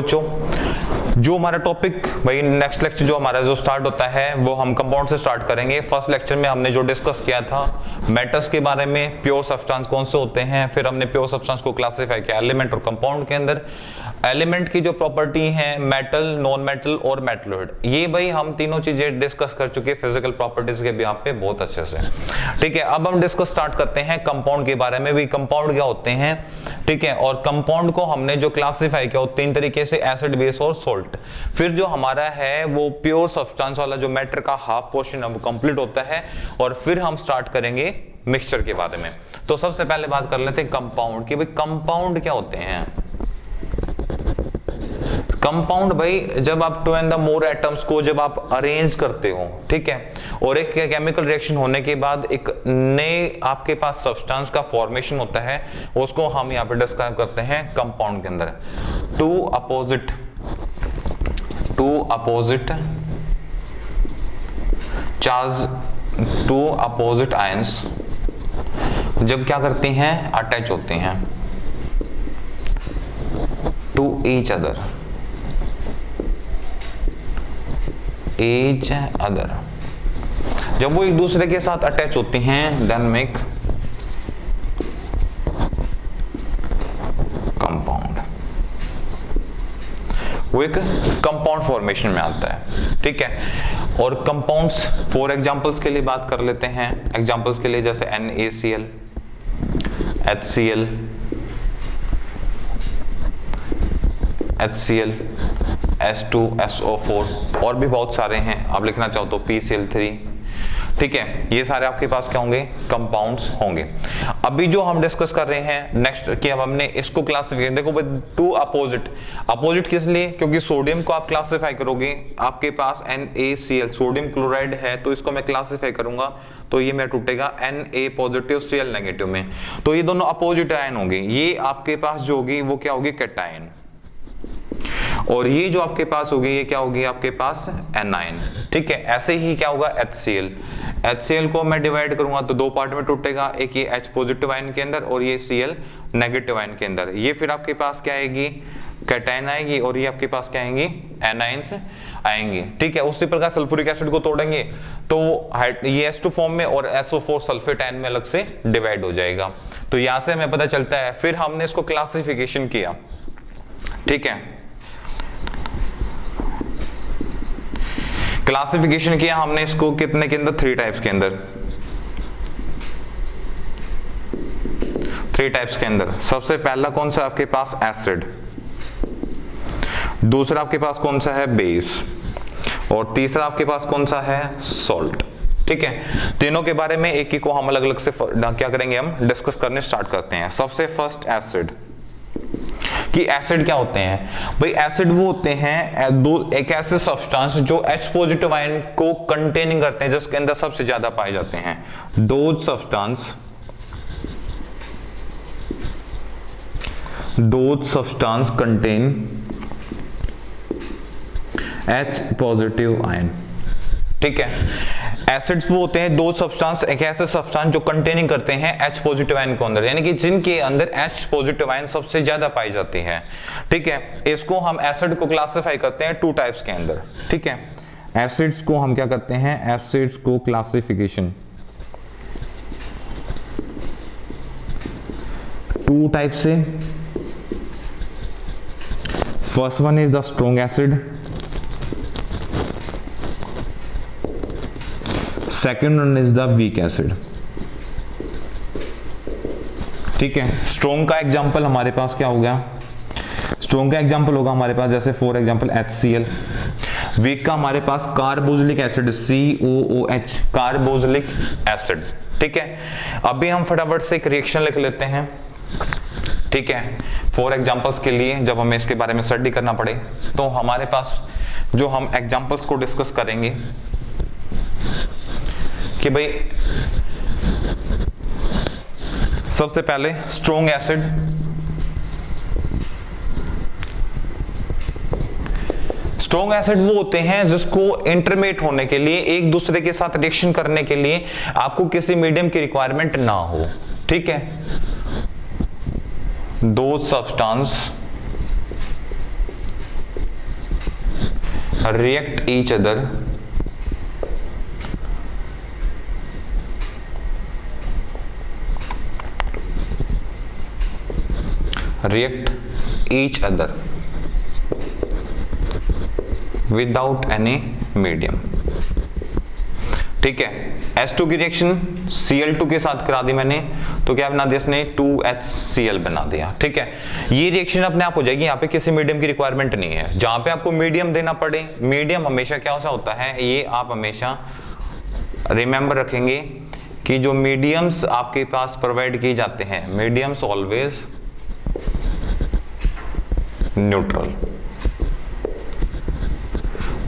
बच्चों, जो हमारा टॉपिक भाई नेक्स्ट लेक्चर जो हमारा जो स्टार्ट होता है वो हम कंपाउंड से स्टार्ट करेंगे। फर्स्ट लेक्चर में हमने जो डिस्कस किया था मेटल्स के बारे में, प्योर सब्सटेंस कौन से होते हैं, फिर हमने प्योर सब्सटेंस को क्लासिफाई किया एलिमेंट और कंपाउंड के अंदर। एलिमेंट की जो प्रॉपर्टी है मेटल, नॉन मेटल और मेटलॉइड, ये भाई हम तीनों चीजें डिस्कस कर चुके हैं फिजिकल प्रॉपर्टीज के भी यहाँ पे बहुत अच्छे से। ठीक है, अब हम डिस्कस स्टार्ट करते हैं कंपाउंड के बारे में। भी कंपाउंड क्या होते हैं, ठीक है, और कंपाउंड को हमने जो क्लासिफाई किया वो तीन तरीके से, एसिड, बेस और सोल्ट। फिर जो हमारा है वो प्योर सब्सटेंस वाला जो मैटर का हाफ पोर्शन है वो कंप्लीट होता है, और फिर हम स्टार्ट करेंगे मिक्सचर के बारे में। तो सबसे पहले बात कर लेते हैं कंपाउंड की। भाई कंपाउंड क्या होते हैं? कंपाउंड भाई जब आप 2 and more एटम्स को जब आप अरेंज करते हो, ठीक है, और एक केमिकल रिएक्शन होने के बाद एक नए आपके पास सब्सटेंस का फॉर्मेशन होता है, उसको हम यहाँ पे डिस्क्राइब करते हैं कंपाउंड के अंदर। Two opposite charge, two opposite ions जब क्या करती हैं, अटैच होती हैं टू ईच अदर, जब वो एक दूसरे के साथ अटैच होती हैं देन मेक कंपाउंड। वो एक कंपाउंड फॉर्मेशन में आता है, ठीक है। और कंपाउंड्स फॉर एग्जांपल्स के लिए बात कर लेते हैं। एग्जांपल्स के लिए जैसे NaCl, HCl, H2SO4 और भी बहुत सारे हैं, आप लिखना चाहो तो PCl3, ठीक है। ये सारे आपके पास क्या होंगे, कंपाउंड्स होंगे। अभी जो हम डिस्कस कर रहे हैं नेक्स्ट कि अब हमने इसको क्लासिफाई, देखो टू अपोजिट किस लिए, क्योंकि सोडियम को आप क्लासिफाई करोगे, आपके पास NaCl सोडियम क्लोराइड है, तो इसको मैं क्लासिफाई करूंगा तो ये मेरा टूटेगा Na पॉजिटिव Cl नेगेटिव में, तो ये दोनों अपोजिट आयन होंगे। ये आपके पास जो होगी वो क्या होगी, कैटायन, और ये जो आपके पास होगी ये क्या होगी आपके पास, एनायन, ठीक है। ऐसे ही क्या होगा HCl को मैं डिवाइड करूंगा तो दो पार्ट में टूटेगा, एक ये H पॉजिटिव आयन के अंदर और ये Cl नेगेटिव आयन के अंदर। ये फिर आपके पास क्या आएगी, कैटायन आएगी, और ये आपके पास क्या आएंगी, एनायंस आएंगी, ठीक है। उसी प्रकार सल्फ्यूरिक एसिड को तोड़ेंगे तो ये H2 फॉर्म में और SO4 सल्फेट आयन में अलग से डिवाइड हो जाएगा। तो यहां से हमें पता चलता है, फिर हमने इसको क्लासिफिकेशन किया, ठीक है, क्लासिफिकेशन किया हमने इसको कितने के अंदर, 3 टाइप्स के अंदर, 3 टाइप्स के अंदर। सबसे पहला कौन सा आपके पास, एसिड, दूसरा आपके पास कौन सा है, बेस, और तीसरा आपके पास कौन सा है, सॉल्ट, ठीक है। तीनों के बारे में एक एक को हम अलग अलग से क्या करेंगे, हम डिस्कस करने स्टार्ट करते हैं। सबसे फर्स्ट एसिड, कि एसिड क्या होते हैं भाई, एसिड वो होते हैं एक ऐसे सब्सटेंस जो H पॉजिटिव आयन को कंटेनिंग करते हैं, जिसके अंदर सबसे ज्यादा पाए जाते हैं। Those substance contain H positive ion, ठीक है। एसिड्स वो होते हैं दो सब्सटेंस, एक ऐसे सब्सटेंस जो कंटेनिंग करते हैं H पॉजिटिव आयन को अंदर, यानी कि जिनके अंदर H पॉजिटिव आयन सबसे ज्यादा पाई जाती है, ठीक है। इसको हम एसिड को क्लासिफाई करते हैं 2 टाइप्स के अंदर, ठीक है। एसिड्स को हम क्या करते हैं, एसिड्स को क्लासिफिकेशन 2 टाइप से। First one is the strong acid, second one is the weak acid, ठीक है। स्ट्रॉन्ग का एग्जांपल हमारे पास क्या हो गया, स्ट्रॉन्ग का एग्जांपल होगा हमारे पास जैसे फॉर एग्जांपल HCl। वीक का हमारे पास carboxylic acid, COOH, carboxylic acid, ठीक है। अभी हम फटाफट से एक रिएक्शन लिख लेते हैं, ठीक है, फॉर एग्जांपल्स के लिए जब हमें इसके बारे में स्टडी करना पड़े तो हमारे पास जो हम एग्जांपल्स को डिस्कस करेंगे कि भाई सबसे पहले स्ट्रॉन्ग एसिड, स्ट्रॉन्ग एसिड वो होते हैं जिसको इंटरमीडिएट होने के लिए, एक दूसरे के साथ रिएक्शन करने के लिए आपको किसी मीडियम की रिक्वायरमेंट ना हो, ठीक है। दो substance react each other without any medium. ठीक है, H2 की रिएक्शन Cl2 के साथ करा दी मैंने, तो क्या बना दिया इसने 2HCl बना दिया। ठीक है, ये रिएक्शन अपने आप हो जाएगी, यहाँ पे किसी मीडियम की रिक्वायरमेंट नहीं है। जहां पे आपको मीडियम देना पड़े, मीडियम हमेशा क्या होता है, ये आप हमेशा रिमेंबर रखेंगे कि जो मीडियम्स आपके पास प्रोवाइड किए जाते हैं, मीडियम्स ऑलवेज न्यूट्रल।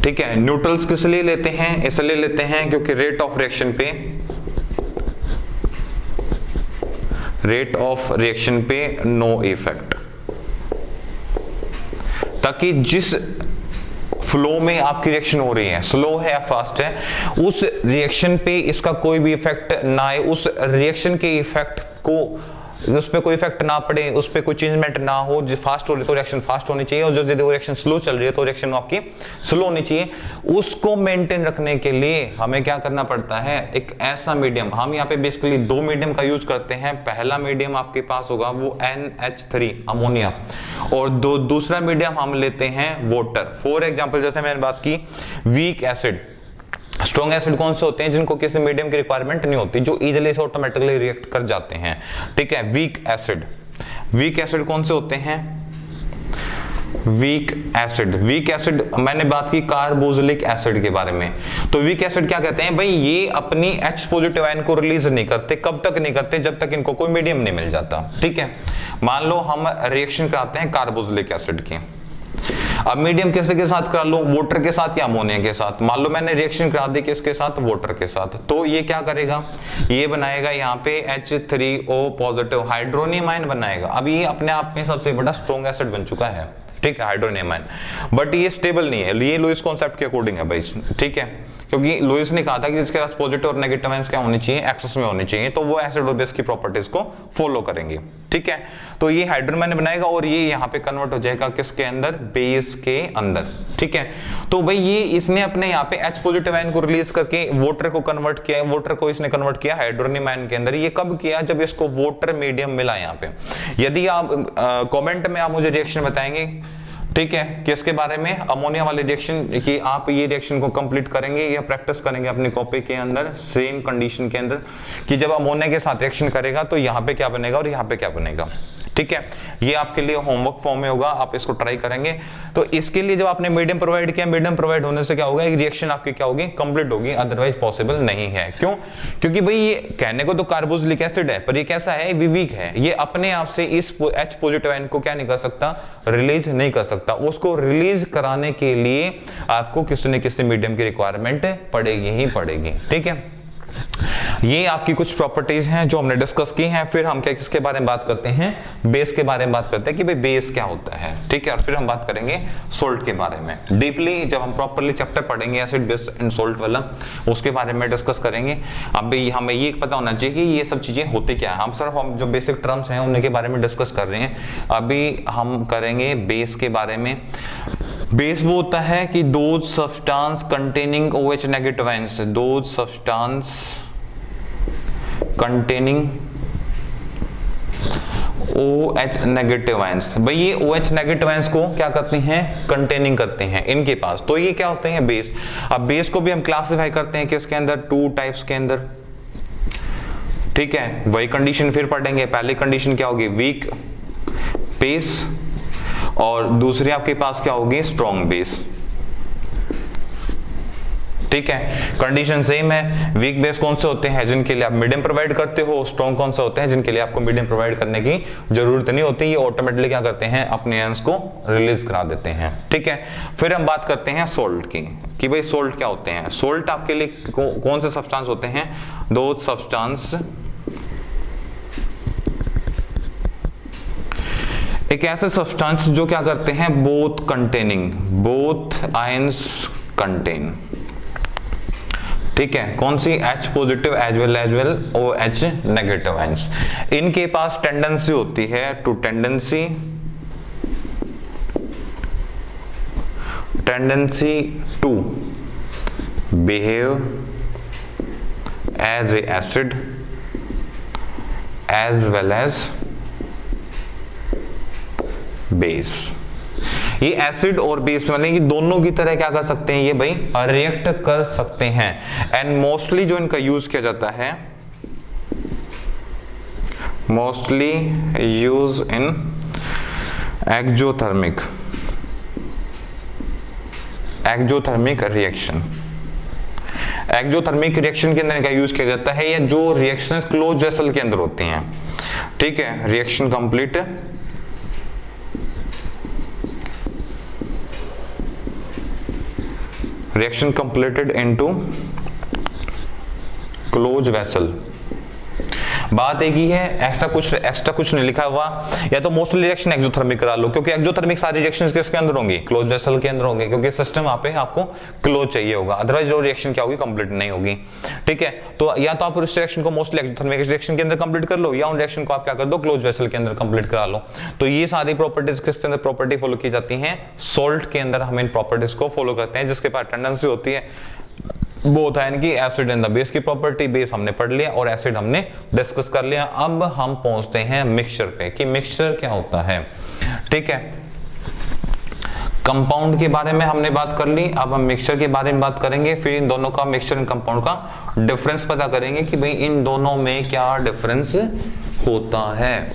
ठीक है, न्यूट्रल्स किस लिए लेते हैं, इसलिए लेते हैं क्योंकि रेट ऑफ रिएक्शन पे नो इफेक्ट, ताकि जिस फ्लो में आपकी रिएक्शन हो रही है, स्लो है या फास्ट है, उस रिएक्शन पे इसका कोई भी इफेक्ट ना आए, उस रिएक्शन के इफेक्ट को, उस पे कोई इफेक्ट ना पड़े, उस पे कोई चेंजमेंट ना हो। जो फास्ट हो रही है तो रिएक्शन फास्ट होनी चाहिए, और जो रिएक्शन स्लो चल रही है तो रिएक्शन आपकी स्लो होनी चाहिए। उसको मेंटेन रखने के लिए हमें क्या करना पड़ता है, एक ऐसा मीडियम, हम यहाँ पे बेसिकली 2 मीडियम का यूज करते हैं। पहला मीडियम आपके पास होगा वो NH3 अमोनिया, और दूसरा मीडियम हम लेते हैं वाटर। फॉर एग्जाम्पल जैसे मैंने बात की वीक एसिड, स्ट्रॉन्ग एसिड कौन से होते हैं, जिनको किसी मीडियम की रिक्वायरमेंट नहीं होती, जो इजीली से ऑटोमेटिकली रिएक्ट कर जाते हैं। ठीक है, वीक एसिड कौन से होते हैं, वीक एसिड मैंने बात की कार्बोक्सिलिक एसिड के बारे में। तो वीक एसिड क्या कहते हैं भाई, ये अपनी H पॉजिटिव आयन को रिलीज नहीं करते। कब तक नहीं करते, जब तक इनको कोई मीडियम नहीं मिल जाता। ठीक है, मान लो हम रिएक्शन कराते हैं कार्बोक्सिलिक एसिड की, अब मीडियम किसी के साथ करा लो, वाटर के साथ या अमोनिया के साथ। मान लो मैंने रिएक्शन करा दी किसके साथ, वाटर के साथ, तो ये क्या करेगा, ये बनाएगा यहाँ पे H3O पॉजिटिव हाइड्रोनियम आयन बनाएगा। अब ये अपने आप में सबसे बड़ा स्ट्रॉन्ग एसिड बन चुका है। ठीक है, हाइड्रोनियम आयन, बट ये स्टेबल नहीं है, ये लुईस कॉन्सेप्ट के अकॉर्डिंग है भाई। ठीक है, क्योंकि लुईस ने कहा था कि जिसके पास पॉजिटिव और नेगेटिव आयंस क्या होनी चाहिए, एक्सेस में होनी चाहिए, तो वो एसिड और बेस की प्रॉपर्टीज को फॉलो करेंगे। ठीक है, तो ये हाइड्रोनियम आयन बनाएगा और ये यहाँ पे कन्वर्ट हो जाएगा किसके अंदर, बेस के अंदर। ठीक है, तो भाई ये इसने अपने यहाँ पे H पॉजिटिव आयन को रिलीज करके वाटर को कन्वर्ट किया, वाटर को इसने कन्वर्ट किया हाइड्रोनियम आयन के अंदर। ये कब किया, जब इसको वाटर मीडियम मिला यहाँ पे। यदि आप कमेंट में आप मुझे रिएक्शन बताएंगे, ठीक है, किसके बारे में, अमोनिया वाले रिएक्शन की, आप ये रिएक्शन को कंप्लीट करेंगे या प्रैक्टिस करेंगे अपनी कॉपी के अंदर सेम कंडीशन के अंदर, कि जब अमोनिया के साथ रिएक्शन करेगा तो यहाँ पे क्या बनेगा और यहाँ पे क्या बनेगा। ठीक है, ये आपके लिए होमवर्क फॉर्म में होगा, आप इसको ट्राई करेंगे। तो इसके लिए जब आपने मीडियम प्रोवाइड किया, मीडियम प्रोवाइड होने से क्या होगा, एक रिएक्शन आपकी क्या होगी, कंप्लीट होगी, अदरवाइज पॉसिबल नहीं है। क्यों, क्योंकि भाई ये कहने को तो कार्बोक्सिलिक एसिड है, पर ये कैसा है, वीक है। ये अपने आप से इस H पॉजिटिव आयन को क्या नहीं कर सकता, रिलीज नहीं कर सकता। उसको रिलीज कराने के लिए आपको किसी न किसी मीडियम की रिक्वायरमेंट पड़ेगी ही पड़ेगी। ठीक है, ये आपकी कुछ प्रॉपर्टीज हैं जो हमने डिस्कस की हैं। फिर हम क्या किसके बारे में बात करते हैं, बेस के बारे में बात करते हैं कि भाई बेस क्या होता है। ठीक है, और फिर हम बात करेंगे सोल्ट के बारे में डीपली, जब हम प्रॉपर्ली चैप्टर पढ़ेंगे एसिड बेस एंड सोल्ट वाला, उसके बारे में डिस्कस करेंगे। अभी हमें ये पता होना चाहिए कि ये सब चीजें होती क्या है। हम सिर्फ हम जो बेसिक टर्म्स हैं उनके बारे में डिस्कस कर रहे हैं। अभी हम करेंगे बेस के बारे में। बेस वो होता है कि those substance containing OH negative ions, those substance containing OH negative ions. भाई ये OH नेगेटिव आयंस को क्या करते हैं, कंटेनिंग करते हैं इनके पास, तो ये क्या होते हैं, बेस। अब बेस को भी हम क्लासिफाई करते हैं किसके अंदर, 2 टाइप्स के अंदर। ठीक है, वही कंडीशन फिर पढ़ेंगे। पहली कंडीशन क्या होगी, वीक बेस, और दूसरी आपके पास क्या होगी, स्ट्रॉन्ग बेस। ठीक है, कंडीशन सेम है। वीक बेस कौन से होते हैं, जिनके लिए आप मीडियम प्रोवाइड करते हो। स्ट्रॉन्ग कौन से होते हैं, जिनके लिए आपको मीडियम प्रोवाइड करने की जरूरत नहीं होती, ये ऑटोमेटिकली क्या करते हैं, अपने आयंस को रिलीज करा देते हैं। ठीक है, फिर हम बात करते हैं सोल्ट की, कि भाई सोल्ट क्या होते हैं। सोल्ट आपके लिए कौन से सब्सटेंस होते हैं, दो सब्सटेंस, एक ऐसे सब्सटेंस जो क्या करते हैं, both containing, both ions contain. ठीक है, कौन सी, H positive as well OH negative ions. इनके पास टेंडेंसी होती है tendency to behave as a acid as well as base. ये एसिड और बेस वाले ये दोनों की तरह क्या कर सकते हैं, ये भाई रिएक्ट कर सकते हैं। एंड मोस्टली जो इनका यूज किया जाता है, mostly use in exothermic reaction. Exothermic reaction के अंदर इनका यूज किया जाता है, या जो रिएक्शंस क्लोज वेसल के अंदर होती हैं, ठीक है। Reaction complete reaction completed into close vessel. बात एक ही है, एक्स्ट्रा कुछ नहीं लिखा हुआ। या तो मोस्टली रिएक्शन एक्सोथर्मिक करा लो, क्योंकि एक्सोथर्मिक सारी रिएक्शंस किसके अंदर होंगी, क्लोज वेसल के अंदर होंगे, क्योंकि सिस्टम वहां पे आपको क्लोज चाहिए होगा, अदरवाइज जो रिएक्शन क्या होगी, कंप्लीट नहीं होगी, ठीक है। तो या तो आप उस रिएक्शन को मोस्टली एक्सोथर्मिक रिएक्शन के अंदर कंप्लीट कर लो, या उन रिएक्शन को आप क्या कर दो, क्लोज वेसल के अंदर कंप्लीट करा लो। तो ये सारी प्रॉपर्टीज किसके अंदर प्रॉपर्टी फॉलो की जाती है, सोल्ट के अंदर हम इन प्रॉपर्टीज को फॉलो करते हैं, जिसके पास टेंडेंसी होती है बोथ है कि एसिड एंड द बेस की प्रॉपर्टी। बेस हमने पढ़ लिया और एसिड हमने डिस्कस कर लिया। अब हम पहुंचते हैं मिक्सचर पे कि मिक्सचर क्या होता है, ठीक है। कंपाउंड के बारे में हमने बात कर ली, अब हम मिक्सचर के बारे में बात करेंगे। फिर इन दोनों का, मिक्सचर एंड कंपाउंड का डिफरेंस पता करेंगे कि भाई इन दोनों में क्या डिफरेंस होता है।